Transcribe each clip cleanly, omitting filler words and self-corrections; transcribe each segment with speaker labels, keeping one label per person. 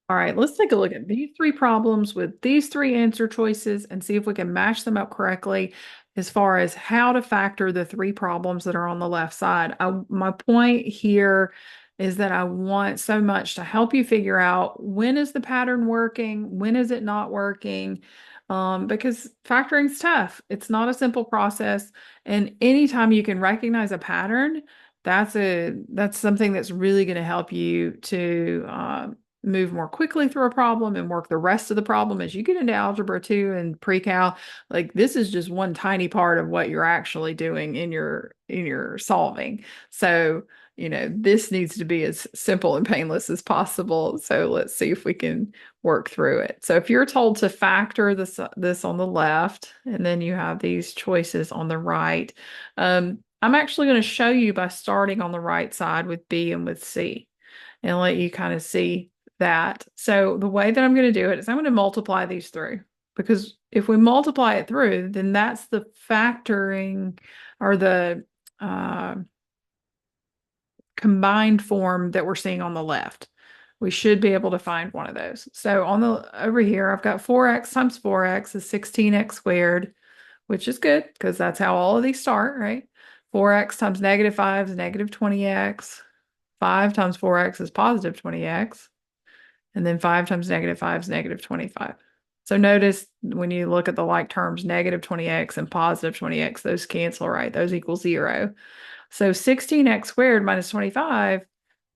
Speaker 1: All right, let's take a look at these three problems with these three answer choices and see if we can match them up correctly as far as how to factor the three problems that are on the left side. My point here is that I want so much to help you figure out when is the pattern working, when is it not working, because factoring is tough. It's not a simple process, and anytime you can recognize a pattern, that's something that's really going to help you to move more quickly through a problem and work the rest of the problem as you get into algebra 2 and pre-cal. Like this is just one tiny part of what you're actually doing in your solving. So, this needs to be as simple and painless as possible. So let's see if we can work through it. So if you're told to factor this on the left, and then you have these choices on the right, I'm actually going to show you by starting on the right side with B and with C and let you kind of see that. So the way that I'm going to do it is I'm going to multiply these through, because if we multiply it through, then that's the factoring or the uh, combined form that we're seeing on the left. We should be able to find one of those. So over here, I've got 4x times 4x is 16x squared, which is good because that's how all of these start, right? 4x times negative 5 is negative 20x. 5 times 4x is positive 20x. And then 5 times negative 5 is negative 25. So notice when you look at the like terms, negative 20x and positive 20x, those cancel, right? Those equal 0. So 16x squared minus 25,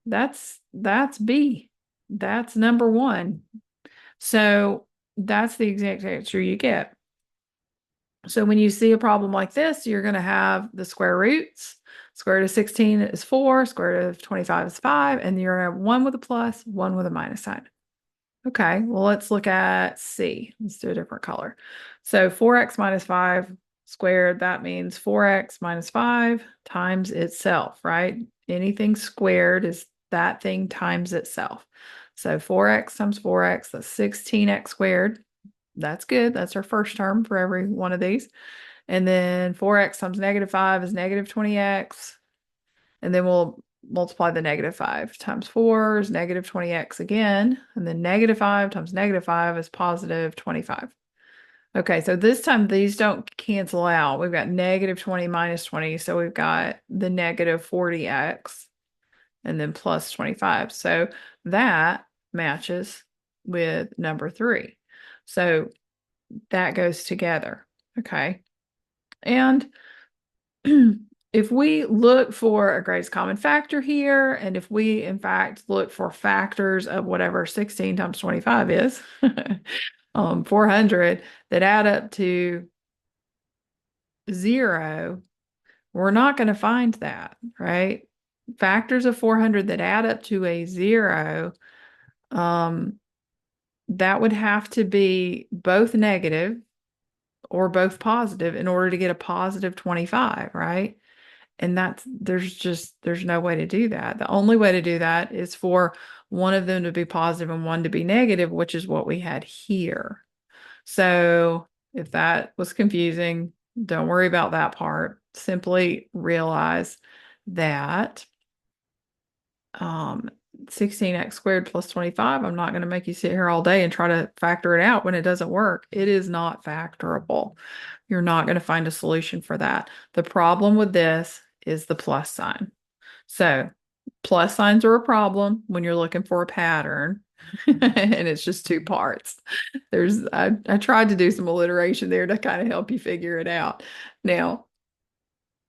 Speaker 1: that's B. That's number one. So that's the exact answer you get. So when you see a problem like this, you're going to have the square roots. Square root of 16 is 4, square root of 25 is 5, and you're going to have one with a plus, one with a minus sign. Okay, well, let's look at C. Let's do a different color. So 4x minus 5 squared, that means 4x minus 5 times itself, right? Anything squared is that thing times itself. So 4x times 4x, that's 16x squared. That's good. That's our first term for every one of these. And then 4x times negative 5 is negative 20x. And then we'll multiply the negative 5 times 4 is negative 20x again. And then negative 5 times negative 5 is positive 25. Okay, so this time these don't cancel out. We've got negative 20 minus 20. So we've got the negative 40x and then plus 25. So that matches with number 3. So that goes together. Okay. And if we look for a greatest common factor here, and if we in fact look for factors of whatever 16 times 25 is, 400 that add up to 0, we're not going to find that, right? Factors of 400 that add up to a 0, that would have to be both negative or both positive in order to get a positive 25, right? And there's no way to do that. The only way to do that is for one of them to be positive and one to be negative, which is what we had here. So if that was confusing, don't worry about that part. Simply realize that 16x squared plus 25, I'm not going to make you sit here all day and try to factor it out when it doesn't work. It is not factorable. You're not going to find a solution for that. The problem with this is the plus sign. So plus signs are a problem when you're looking for a pattern. And it's just two parts. I tried to do some alliteration there to kind of help you figure it out. Now,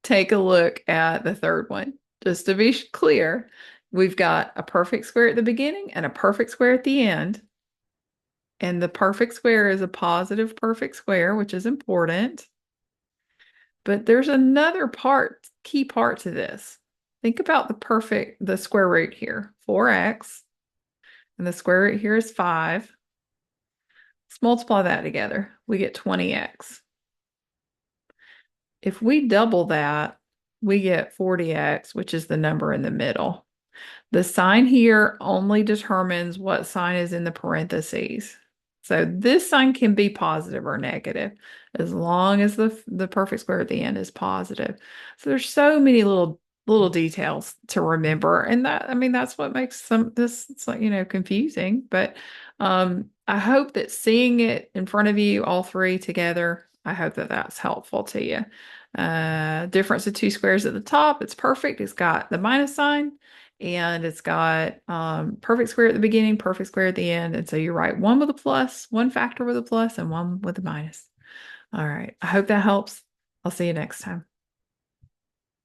Speaker 1: take a look at the third one. Just to be clear, we've got a perfect square at the beginning and a perfect square at the end. And the perfect square is a positive perfect square, which is important. But there's another key part to this. Think about the square root here, 4x, and the square root here is 5. Let's multiply that together. We get 20x. If we double that, we get 40x, which is the number in the middle. The sign here only determines what sign is in the parentheses. So this sign can be positive or negative as long as the perfect square at the end is positive. So there's so many little little details to remember. And that, I mean, that's what makes this, it's like, confusing. But I hope that seeing it in front of you, all three together, I hope that that's helpful to you. Difference of two squares at the top, it's perfect. It's got the minus sign and it's got perfect square at the beginning, perfect square at the end. And so you write one with a plus, one factor with a plus, and one with a minus. All right. I hope that helps. I'll see you next time.